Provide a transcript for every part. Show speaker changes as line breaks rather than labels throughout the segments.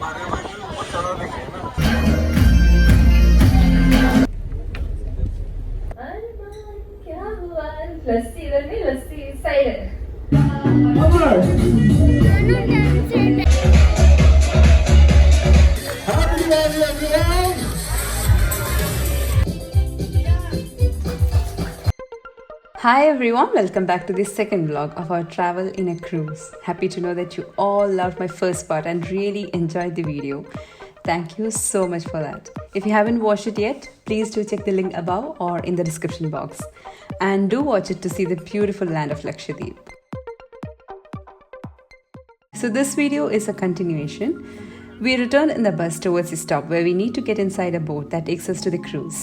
अरमान क्या हुआ लस्सी इधर नहीं लस्सी इस साइड है Hi everyone, welcome back to the second vlog of our travel in a cruise. Happy to know that you all loved my first part and really enjoyed the video. Thank you so much for that. If you haven't watched it yet, please do check the link above or in the description box. And do watch it to see the beautiful land of Lakshadweep. So this video is a continuation. We returned in the bus towards the stop where we need to get inside a boat that takes us to the cruise.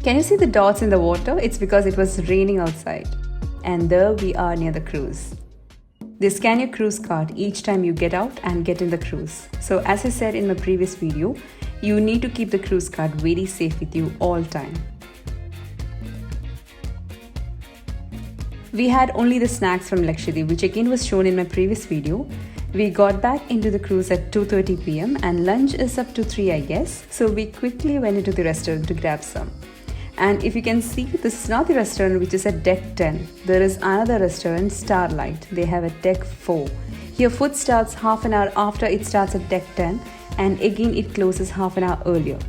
Can you see the dots in the water? It's because it was raining outside. And there we are near the cruise. They scan your cruise card each time you get out and get in the cruise. So as I said in my previous video, you need to keep the cruise card very safe with you all time. We had only the snacks from Lakshadweep, which again was shown in my previous video. We got back into the cruise at 2:30 p.m. and lunch is up to 3 I guess. So we quickly went into the restaurant to grab some. And if you can see, this is not the restaurant which is at deck 10. There is another restaurant, Starlight. They have a deck 4. Here food starts half an hour after it starts at deck 10 and again it closes half an hour earlier.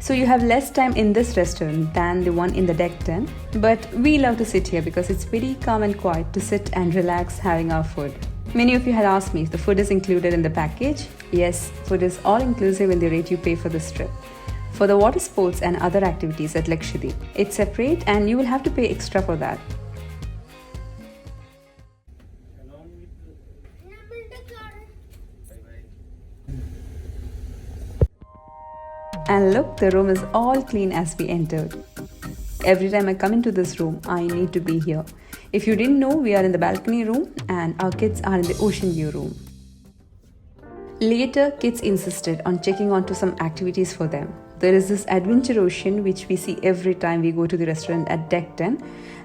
So you have less time in this restaurant than the one in the deck 10. But we love to sit here because it's very calm and quiet to sit and relax having our food. Many of you had asked me if the food is included in the package. Yes, food is all inclusive in the rate you pay for this trip. For the water sports and other activities at Lakshadweep, it's separate and you will have to pay extra for that. And look, the room is all clean as we entered. Every time I come into this room, I need to be here. If you didn't know, we are in the balcony room and our kids are in the ocean view room. Later, kids insisted on checking onto some activities for them. There is this adventure ocean which we see every time we go to the restaurant at deck 10.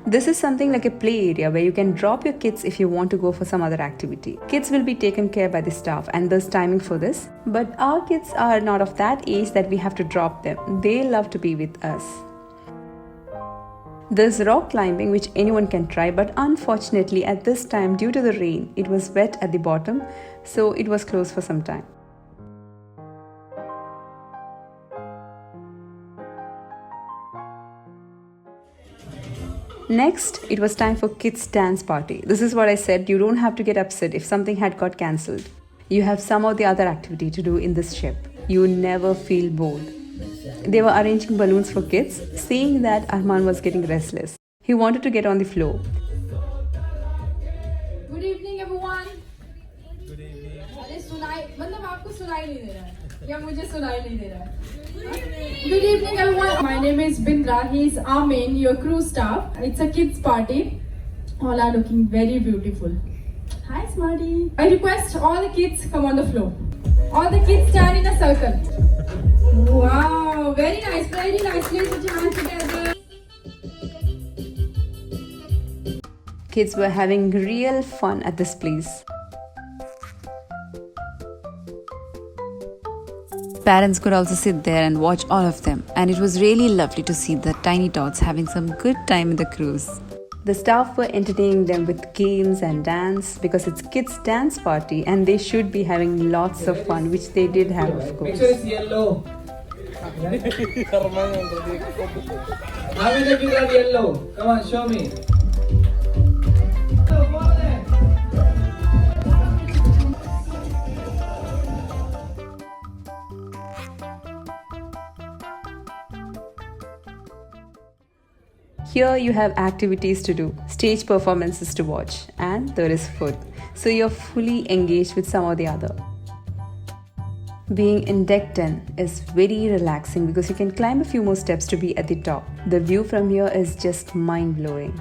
This is something like a play area where you can drop your kids if you want to go for some other activity. Kids will be taken care by the staff and there's timing for this. But our kids are not of that age that we have to drop them. They love to be with us. There's rock climbing which anyone can try, but unfortunately at this time due to the rain, it was wet at the bottom, so it was closed for some time. Next, it was time for kids' dance party. This is what I said, you don't have to get upset if something had got cancelled. You have some or the other activity to do in this ship. You never feel bored. They were arranging balloons for kids, seeing that Armaan was getting restless. He wanted to get on the floor.
Good evening everyone. Good evening. अरे सुनाई मतलब आपको सुनाई नहीं दे रहा है या मुझे सुनाई नहीं दे रहा है? Good evening everyone. My name is Bindra. He is Armaan, your crew staff. It's a kids party. All are looking very beautiful. Hi Smarty. I request all the kids come on the floor. All the kids stand in a circle. Wow, very nice, very nice. Please put your hands together.
Kids were having real fun at this place. Parents could also sit there and watch all of them, and it was really lovely to see the tiny tots having some good time in the cruise. The staff were entertaining them with games and dance because it's kids' dance party and they should be having lots of fun, which they did have, of course.
Make sure it's yellow. How many of you got yellow? Come on, show me.
Here you have activities to do, stage performances to watch, and there is food. So you're fully engaged with some or the other. Being in deck 10 is very relaxing because you can climb a few more steps to be at the top. The view from here is just mind-blowing.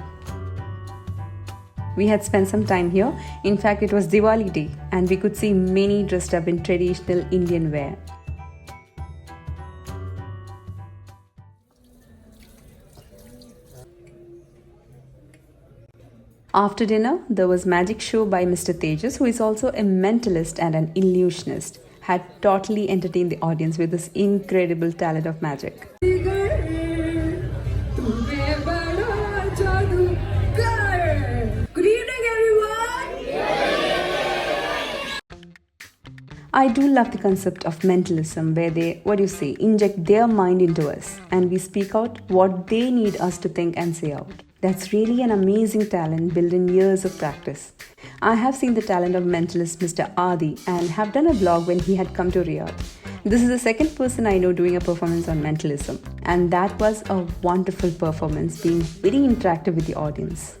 We had spent some time here. In fact, it was Diwali day and we could see many dressed up in traditional Indian wear. After dinner, there was magic show by Mr. Tejas, who is also a mentalist and an illusionist, had totally entertained the audience with his incredible talent of magic.
Good evening, everyone.
I do love the concept of mentalism where they, inject their mind into us and we speak out what they need us to think and say out. That's really an amazing talent built in years of practice. I have seen the talent of mentalist Mr. Adi and have done a vlog when he had come to Riyadh. This is the second person I know doing a performance on mentalism, and that was a wonderful performance, being very interactive with the audience.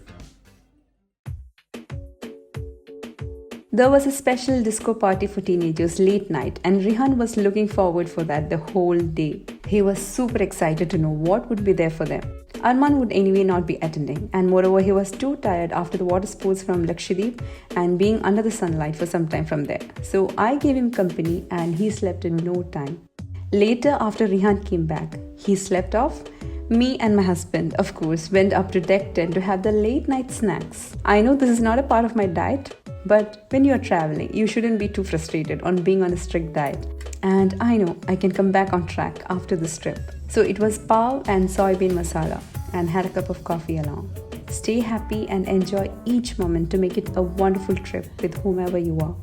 There was a special disco party for teenagers late night and Rihan was looking forward for that the whole day. He was super excited to know what would be there for them. Armaan would anyway not be attending and moreover he was too tired after the water sports from Lakshadweep and being under the sunlight for some time from there. So I gave him company and he slept in no time. Later after Rihan came back, he slept off. Me and my husband, of course, went up to deck 10 to have the late night snacks. I know this is not a part of my diet, but when you're traveling, you shouldn't be too frustrated on being on a strict diet. And I know I can come back on track after this trip. So it was pav and soybean masala and had a cup of coffee along. Stay happy and enjoy each moment to make it a wonderful trip with whomever you are.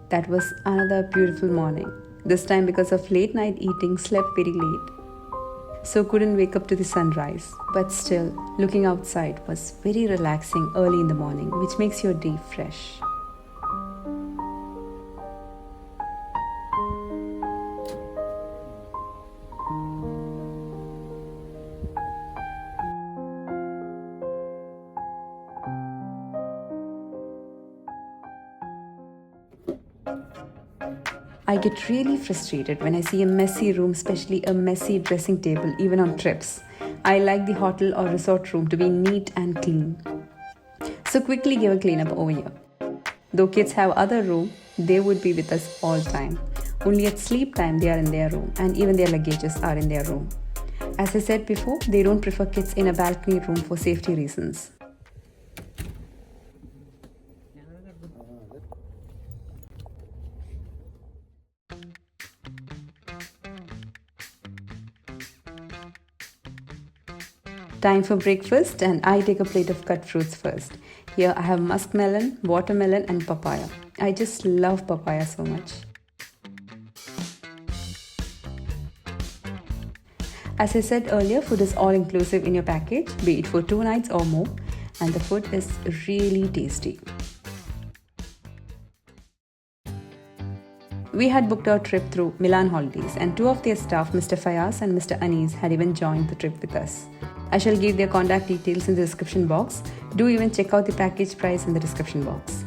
That was another beautiful morning. This time because of late night eating, slept very late. So couldn't wake up to the sunrise. But still, looking outside was very relaxing early in the morning, which makes your day fresh. I get really frustrated when I see a messy room, especially a messy dressing table, even on trips. I like the hotel or resort room to be neat and clean. So quickly give a cleanup over here. Though kids have other room, they would be with us all time. Only at sleep time they are in their room and even their luggages are in their room. As I said before, they don't prefer kids in a balcony room for safety reasons. Time for breakfast and I take a plate of cut fruits first. Here I have muskmelon, watermelon and papaya. I just love papaya so much. As I said earlier, food is all inclusive in your package, be it for 2 nights or more, and the food is really tasty. We had booked our trip through Milan Holidays and 2 of their staff, Mr. Fayaz and Mr. Anis, had even joined the trip with us. I shall give their contact details in the description box. Do even check out the package price in the description box.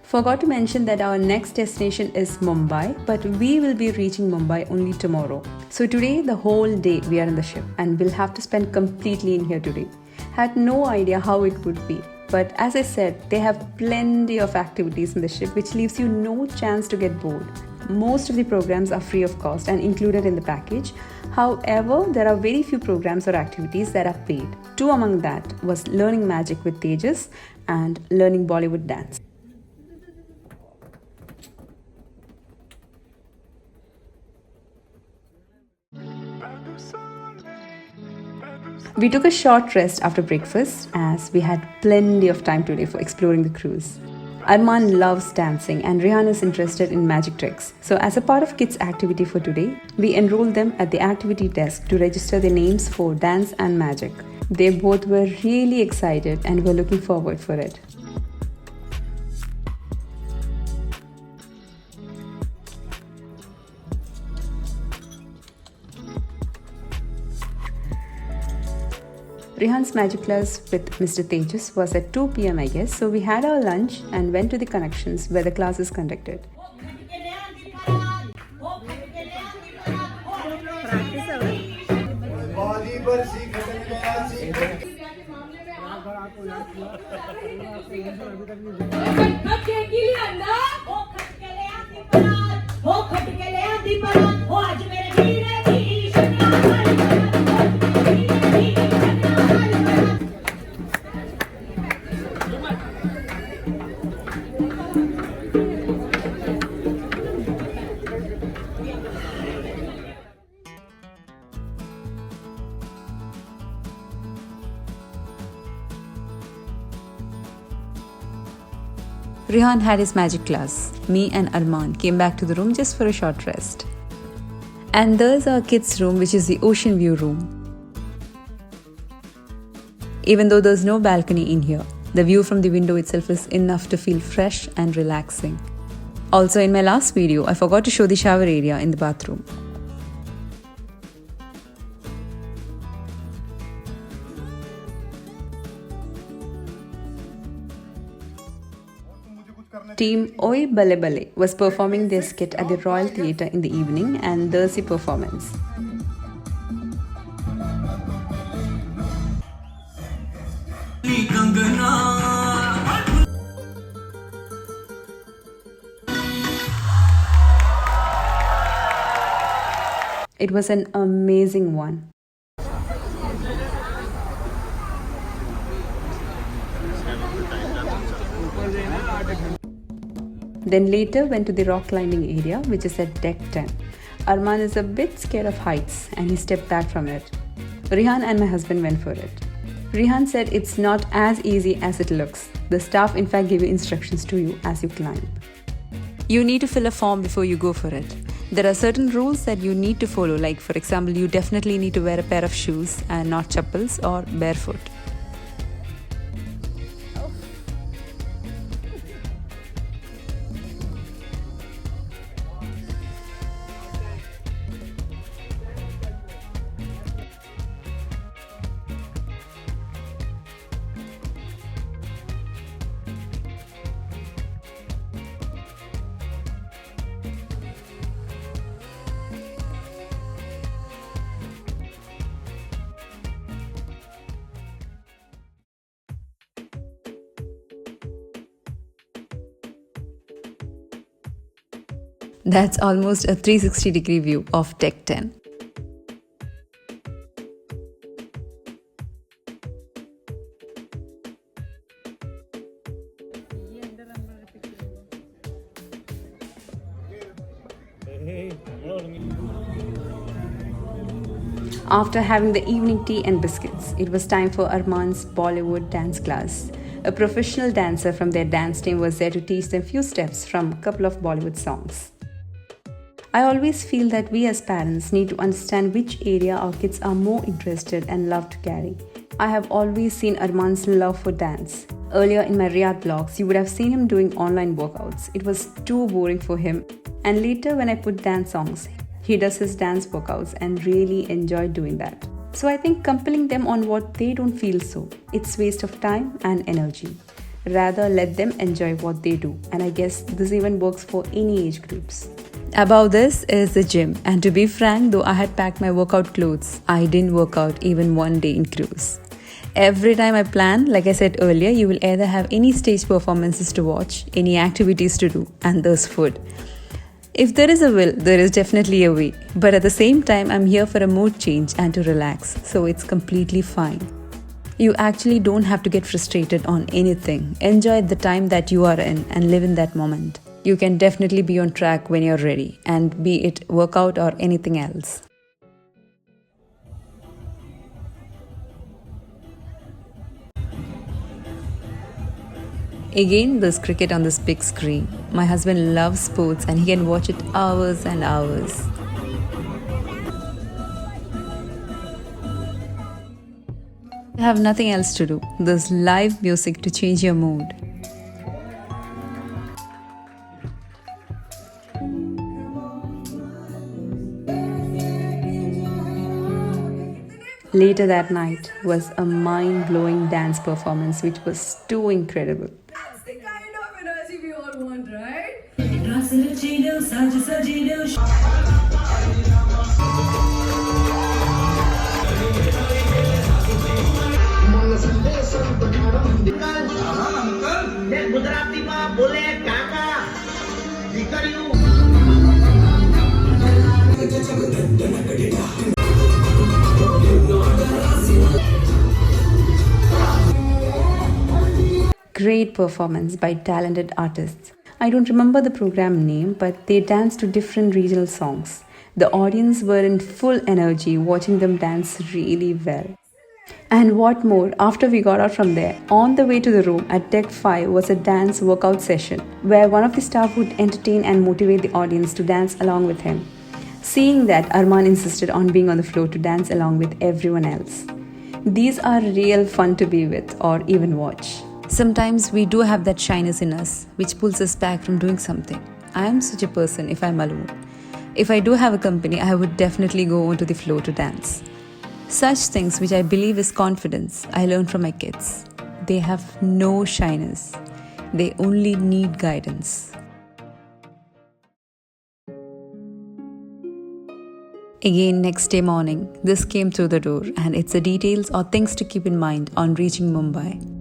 Forgot to mention that our next destination is Mumbai, but we will be reaching Mumbai only tomorrow. So today, the whole day we are in the ship and we'll have to spend completely in here today. Had no idea how it would be. But as I said, they have plenty of activities in the ship which leaves you no chance to get bored. Most of the programs are free of cost and included in the package. However, there are very few programs or activities that are paid. 2 among that was learning magic with Tejas and learning Bollywood dance. We took a short rest after breakfast as we had plenty of time today for exploring the cruise. Armaan loves dancing and Rihan is interested in magic tricks. So as a part of kids' activity for today, we enrolled them at the activity desk to register their names for dance and magic. They both were really excited and were looking forward for it. Rihan's magic class with Mr. Tejas was at 2 p.m. I guess, so we had our lunch and went to the connections where the class is conducted. Rihan had his magic class. Me and Armaan came back to the room just for a short rest. And there's our kids' room, which is the ocean view room. Even though there's no balcony in here, the view from the window itself is enough to feel fresh and relaxing. Also, in my last video, I forgot to show the shower area in the bathroom. Team Oi Bale Bale was performing their skit at the Royal Theatre in the evening, and there's the performance. It was an amazing one. Then later went to the rock climbing area, which is at deck 10. Armaan is a bit scared of heights and he stepped back from it. Rihan and my husband went for it. Rihan said it's not as easy as it looks. The staff in fact give you instructions to you as you climb. You need to fill a form before you go for it. There are certain rules that you need to follow, like for example, you definitely need to wear a pair of shoes and not chappals or barefoot. That's almost a 360-degree view of Deck 10. After having the evening tea and biscuits, it was time for Armaan's Bollywood dance class. A professional dancer from their dance team was there to teach them few steps from a couple of Bollywood songs. I always feel that we as parents need to understand which area our kids are more interested and love to carry. I have always seen Armaan's love for dance. Earlier in my Riyadh vlogs, you would have seen him doing online workouts. It was too boring for him. And later when I put dance songs, he does his dance workouts and really enjoyed doing that. So I think compelling them on what they don't feel so, it's waste of time and energy. Rather let them enjoy what they do. And I guess this even works for any age groups. Above this is the gym, and to be frank, though I had packed my workout clothes, I didn't work out even one day in cruise. Every time I plan, like I said earlier, you will either have any stage performances to watch, any activities to do, and there's food. If there is a will, there is definitely a way. But at the same time, I'm here for a mood change and to relax, so it's completely fine. You actually don't have to get frustrated on anything. Enjoy the time that you are in and live in that moment. You can definitely be on track when you're ready, and be it workout or anything else. Again, there's cricket on this big screen. My husband loves sports and he can watch it hours and hours. You have nothing else to do. There's live music to change your mood. Later that night was a mind-blowing dance performance which was too incredible.
That's the kind of energy we all want, right?
ગુજરાતીમાં બોલે કાકા દીકરીઓ
Great performance by talented artists. I don't remember the program name, but they danced to different regional songs. The audience were in full energy watching them dance really well. And what more, after we got out from there, on the way to the room at Deck 5 was a dance workout session where one of the staff would entertain and motivate the audience to dance along with him. Seeing that, Armaan insisted on being on the floor to dance along with everyone else. These are real fun to be with or even watch. Sometimes we do have that shyness in us which pulls us back from doing something. I am such a person if I'm alone. If I do have a company, I would definitely go onto the floor to dance. Such things which I believe is confidence, I learned from my kids. They have no shyness. They only need guidance. Again, next day morning, this came through the door and it's the details or things to keep in mind on reaching Mumbai.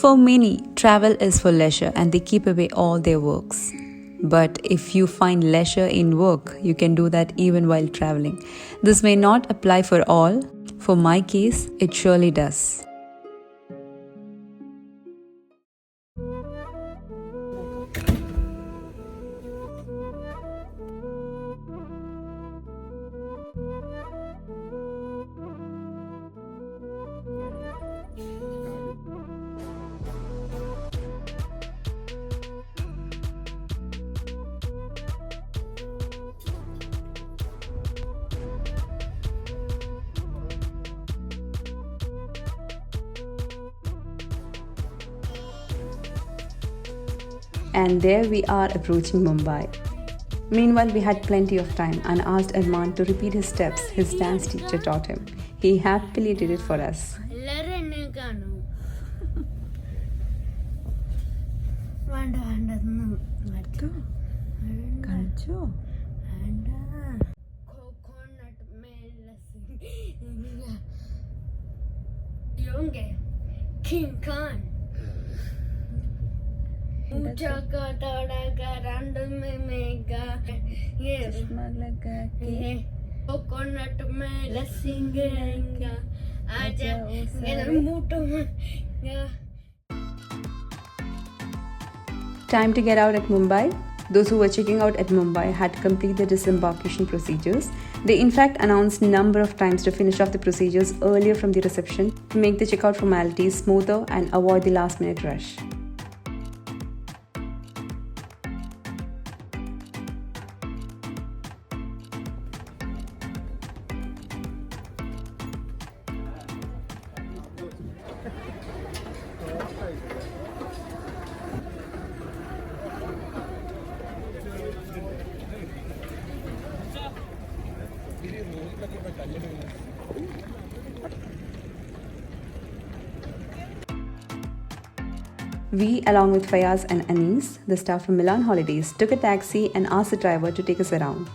For many, travel is for leisure and they keep away all their works. But if you find leisure in work, you can do that even while traveling. This may not apply for all. For my case, it surely does. And there we are approaching Mumbai. Meanwhile, we had plenty of time and asked Armaan to repeat his steps his dance teacher taught him. He happily did it for us.
King Khan. ऊंचा का ताड़ा का रंड में का ये चश्मा लगा के कोकोनट में लस्सी गिरेगा आजा मेरे मुट्ठों में
Time to get out at Mumbai. Those who were checking out at Mumbai had to complete the disembarkation procedures. They in fact announced a number of times to finish off the procedures earlier from the reception to make the checkout formalities smoother and avoid the last minute rush. We, along with Fayaz and Anis, the staff from Milan Holidays, took a taxi and asked the driver to take us around.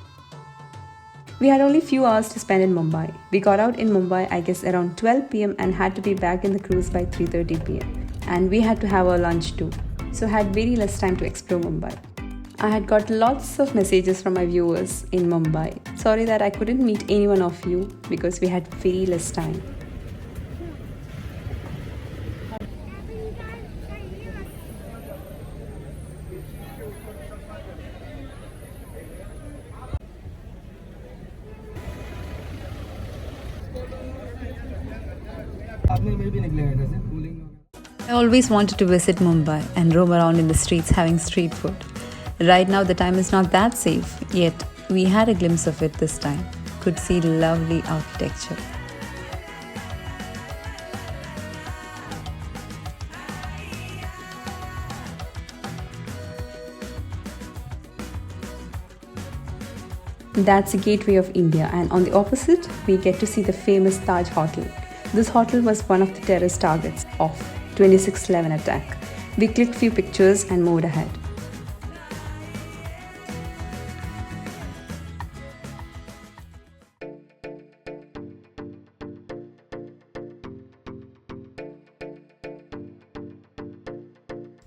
We had only few hours to spend in Mumbai. We got out in Mumbai, I guess, around 12 p.m. and had to be back in the cruise by 3:30 p.m. And we had to have our lunch too, so had very less time to explore Mumbai. I had got lots of messages from my viewers in Mumbai. Sorry that I couldn't meet any one of you because we had very less time. I always wanted to visit Mumbai and roam around in the streets having street food. Right now the time is not that safe, yet we had a glimpse of it this time. Could see lovely architecture. That's the gateway of India, and on the opposite, we get to see the famous Taj Hotel. This hotel was one of the terrorist targets of 26/11 attack. We clicked few pictures and moved ahead.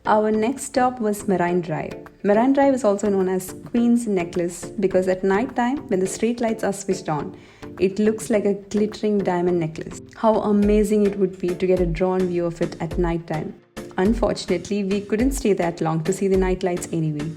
Our next stop was Marine Drive. Marine Drive is also known as Queen's Necklace because at night time, when the street lights are switched on, it looks like a glittering diamond necklace. How amazing it would be to get a drone view of it at night time. Unfortunately, we couldn't stay that long to see the night lights anyway.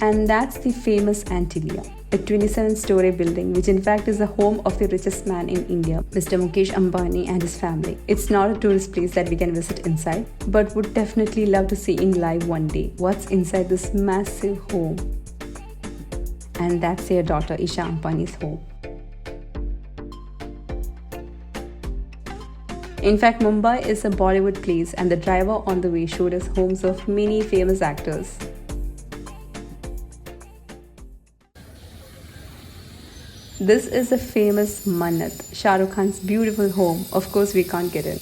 And that's the famous Antilia, a 27-story building which in fact is the home of the richest man in India, Mr. Mukesh Ambani and his family. It's not a tourist place that we can visit inside, but would definitely love to see in live one day what's inside this massive home. And that's their daughter Isha Ambani's home. In fact, Mumbai is a Bollywood place and the driver on the way showed us homes of many famous actors. This is the famous Mannat, Shah Rukh Khan's beautiful home. Of course, we can't get in.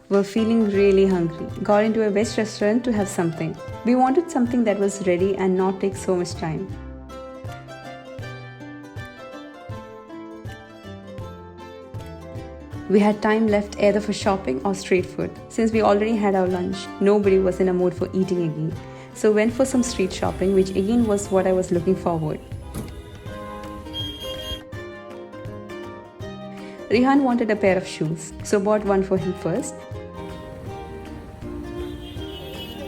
Were feeling really hungry. Got into a veg restaurant to have something. We wanted something that was ready and not take so much time. We had time left either for shopping or street food. Since we already had our lunch, nobody was in a mood for eating again. So went for some street shopping, which again was what I was looking forward. Rihan wanted a pair of shoes, so bought one for him first.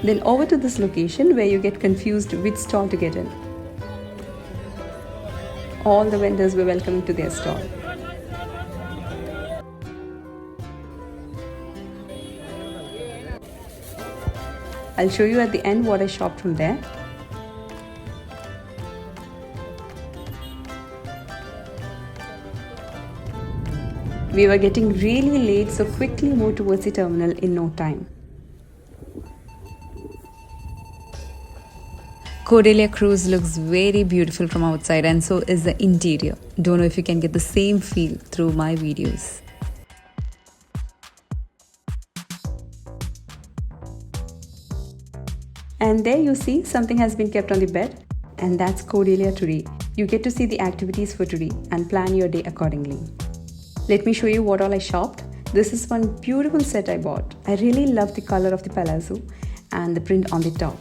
Then over to this location where you get confused which stall to get in. All the vendors were welcoming to their stall. I'll show you at the end what I shopped from there. We were getting really late, so quickly moved towards the terminal in no time. Cordelia Cruise looks very beautiful from outside and so is the interior. Don't know if you can get the same feel through my videos. And there you see something has been kept on the bed, and that's Cordelia today. You get to see the activities for today and plan your day accordingly. Let me show you what all I shopped. This is one beautiful set I bought. I really love the color of the palazzo and the print on the top.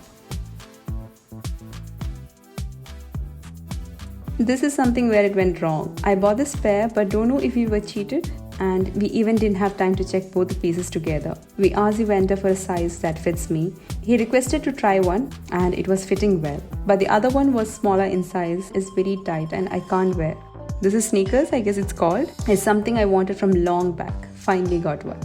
This is something where it went wrong. I bought this pair but don't know if we were cheated, and we even didn't have time to check both the pieces together. We asked the vendor for a size that fits me. He requested to try one and it was fitting well. But the other one was smaller in size, is very tight and I can't wear. This is sneakers, I guess it's called. It's something I wanted from long back. Finally got one.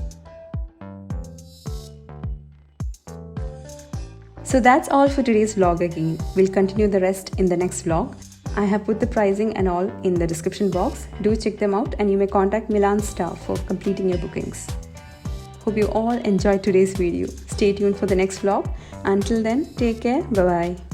So that's all for today's vlog again. We'll continue the rest in the next vlog. I have put the pricing and all in the description box. Do check them out and you may contact Milan's staff for completing your bookings. Hope you all enjoyed today's video. Stay tuned for the next vlog. Until then, take care. Bye-bye.